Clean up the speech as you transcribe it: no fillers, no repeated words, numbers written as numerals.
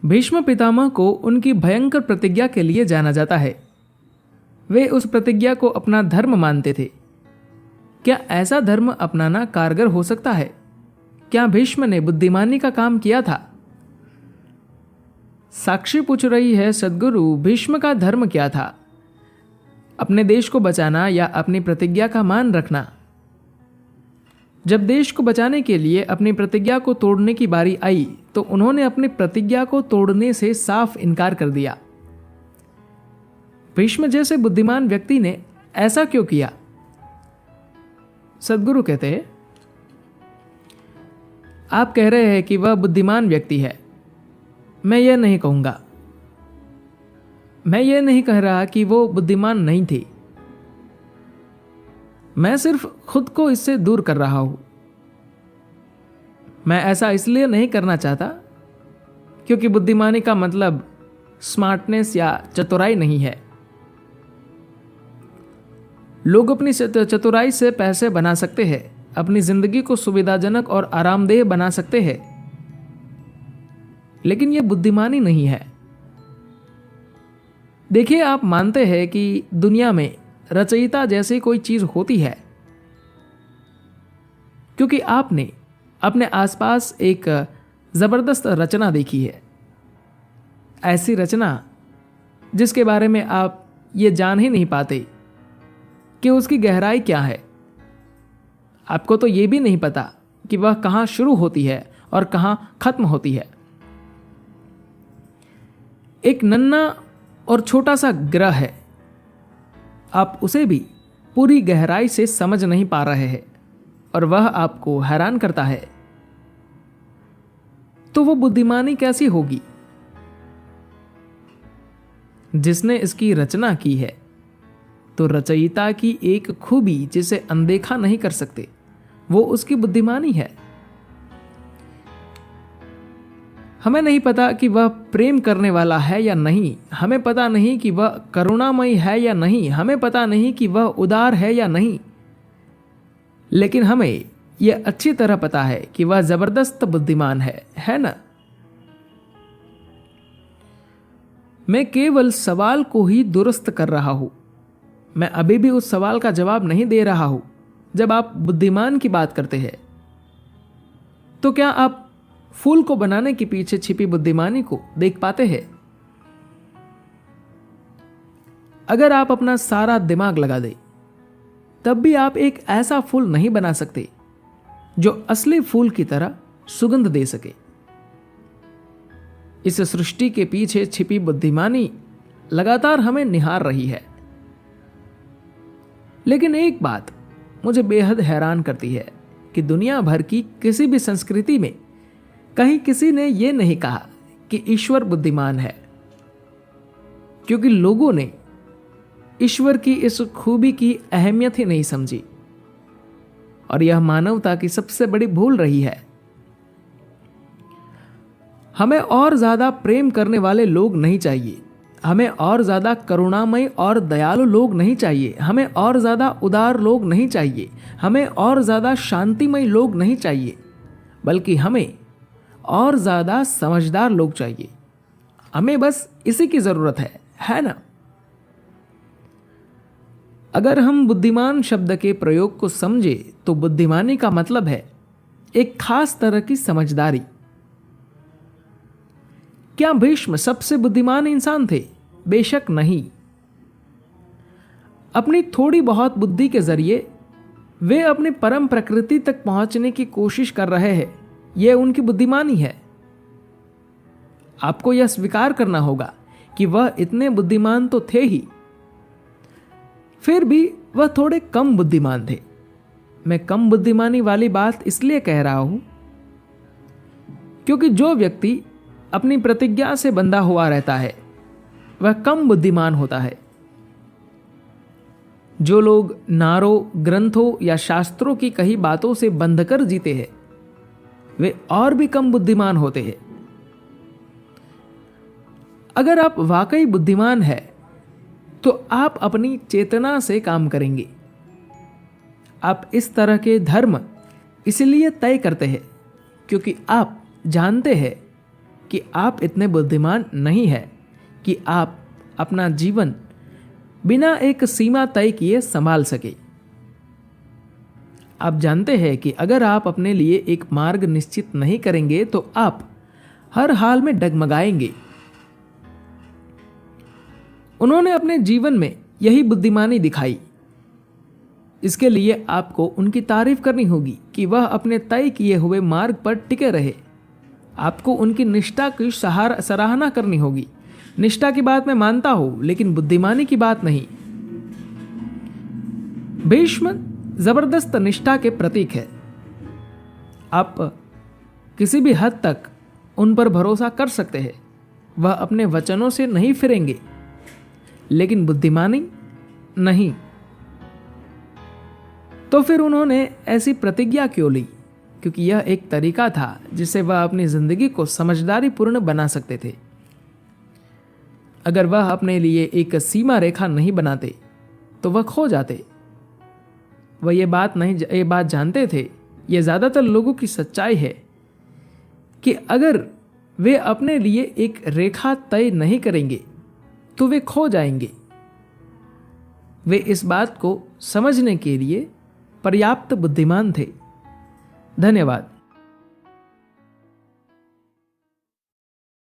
भीष्म पितामह को उनकी भयंकर प्रतिज्ञा के लिए जाना जाता है। वे उस प्रतिज्ञा को अपना धर्म मानते थे। क्या ऐसा धर्म अपनाना कारगर हो सकता है? क्या भीष्म ने बुद्धिमानी का काम किया था? साक्षी पूछ रही है, सद्गुरु, भीष्म का धर्म क्या था? अपने देश को बचाना या अपनी प्रतिज्ञा का मान रखना? जब देश को बचाने के लिए अपनी प्रतिज्ञा को तोड़ने की बारी आई तो उन्होंने अपनी प्रतिज्ञा को तोड़ने से साफ इनकार कर दिया। भीष्म जैसे बुद्धिमान व्यक्ति ने ऐसा क्यों किया? सद्गुरु कहते हैं, आप कह रहे हैं कि वह बुद्धिमान व्यक्ति है। मैं यह नहीं कहूंगा। मैं यह नहीं कह रहा कि वो बुद्धिमान नहीं थी। मैं सिर्फ खुद को इससे दूर कर रहा हूं। मैं ऐसा इसलिए नहीं करना चाहता क्योंकि बुद्धिमानी का मतलब स्मार्टनेस या चतुराई नहीं है। लोग अपनी चतुराई से पैसे बना सकते हैं, अपनी जिंदगी को सुविधाजनक और आरामदेह बना सकते हैं, लेकिन यह बुद्धिमानी नहीं है। देखिए, आप मानते हैं कि दुनिया में रचयिता जैसी कोई चीज होती है क्योंकि आपने अपने आसपास एक जबरदस्त रचना देखी है। ऐसी रचना जिसके बारे में आप ये जान ही नहीं पाते कि उसकी गहराई क्या है। आपको तो ये भी नहीं पता कि वह कहां शुरू होती है और कहां खत्म होती है। एक नन्हा और छोटा सा ग्रह है, आप उसे भी पूरी गहराई से समझ नहीं पा रहे हैं और वह आपको हैरान करता है। तो वो बुद्धिमानी कैसी होगी? जिसने इसकी रचना की है तो रचयिता की एक खूबी जिसे अनदेखा नहीं कर सकते, वो उसकी बुद्धिमानी है। हमें नहीं पता कि वह प्रेम करने वाला है या नहीं, हमें पता नहीं कि वह करुणामयी है या नहीं, हमें पता नहीं कि वह उदार है या नहीं, लेकिन हमें यह अच्छी तरह पता है कि वह जबरदस्त बुद्धिमान है ना? मैं केवल सवाल को ही दुरुस्त कर रहा हूं। मैं अभी भी उस सवाल का जवाब नहीं दे रहा हूं। जब आप बुद्धिमान की बात करते हैं तो क्या आप फूल को बनाने के पीछे छिपी बुद्धिमानी को देख पाते हैं? अगर आप अपना सारा दिमाग लगा दें तब भी आप एक ऐसा फूल नहीं बना सकते जो असली फूल की तरह सुगंध दे सके। इस सृष्टि के पीछे छिपी बुद्धिमानी लगातार हमें निहार रही है। लेकिन एक बात मुझे बेहद हैरान करती है कि दुनिया भर की किसी भी संस्कृति में कहीं किसी ने यह नहीं कहा कि ईश्वर बुद्धिमान है, क्योंकि लोगों ने ईश्वर की इस खूबी की अहमियत ही नहीं समझी और यह मानवता की सबसे बड़ी भूल रही है। हमें और ज्यादा प्रेम करने वाले लोग नहीं चाहिए, हमें और ज्यादा करुणामय और दयालु लोग नहीं चाहिए, हमें और ज्यादा उदार लोग नहीं चाहिए, हमें और ज्यादा शांतिमय लोग नहीं चाहिए, बल्कि हमें और ज्यादा समझदार लोग चाहिए। हमें बस इसी की जरूरत है ना? अगर हम बुद्धिमान शब्द के प्रयोग को समझे तो बुद्धिमानी का मतलब है एक खास तरह की समझदारी। क्या भीष्म सबसे बुद्धिमान इंसान थे? बेशक नहीं। अपनी थोड़ी बहुत बुद्धि के जरिए वे अपनी परम प्रकृति तक पहुंचने की कोशिश कर रहे हैं। यह उनकी बुद्धिमानी है। आपको यह स्वीकार करना होगा कि वह इतने बुद्धिमान तो थे ही, फिर भी वह थोड़े कम बुद्धिमान थे। मैं कम बुद्धिमानी वाली बात इसलिए कह रहा हूं क्योंकि जो व्यक्ति अपनी प्रतिज्ञा से बंधा हुआ रहता है वह कम बुद्धिमान होता है। जो लोग नारों, ग्रंथों या शास्त्रों की कही बातों से बंधकर जीते हैं वे और भी कम बुद्धिमान होते हैं। अगर आप वाकई बुद्धिमान हैं तो आप अपनी चेतना से काम करेंगे। आप इस तरह के धर्म इसलिए तय करते हैं क्योंकि आप जानते हैं कि आप इतने बुद्धिमान नहीं है कि आप अपना जीवन बिना एक सीमा तय किए संभाल सके। आप जानते हैं कि अगर आप अपने लिए एक मार्ग निश्चित नहीं करेंगे तो आप हर हाल में डगमगाएंगे। उन्होंने अपने जीवन में यही बुद्धिमानी दिखाई। इसके लिए आपको उनकी तारीफ करनी होगी कि वह अपने तय किए हुए मार्ग पर टिके रहे। आपको उनकी निष्ठा की सराहना करनी होगी। निष्ठा की बात मैं मानता हूं, लेकिन बुद्धिमानी की बात नहीं। भीष्म जबरदस्त निष्ठा के प्रतीक है। आप किसी भी हद तक उन पर भरोसा कर सकते हैं। वह अपने वचनों से नहीं फिरेंगे, लेकिन बुद्धिमानी नहीं। तो फिर उन्होंने ऐसी प्रतिज्ञा क्यों ली? क्योंकि यह एक तरीका था जिससे वह अपनी जिंदगी को समझदारी पूर्ण बना सकते थे। अगर वह अपने लिए एक सीमा रेखा नहीं बनाते तो वह खो जाते। वह ये बात जानते थे, यह ज्यादातर लोगों की सच्चाई है, कि अगर वे अपने लिए एक रेखा तय नहीं करेंगे तो वे खो जाएंगे। वे इस बात को समझने के लिए पर्याप्त बुद्धिमान थे। धन्यवाद।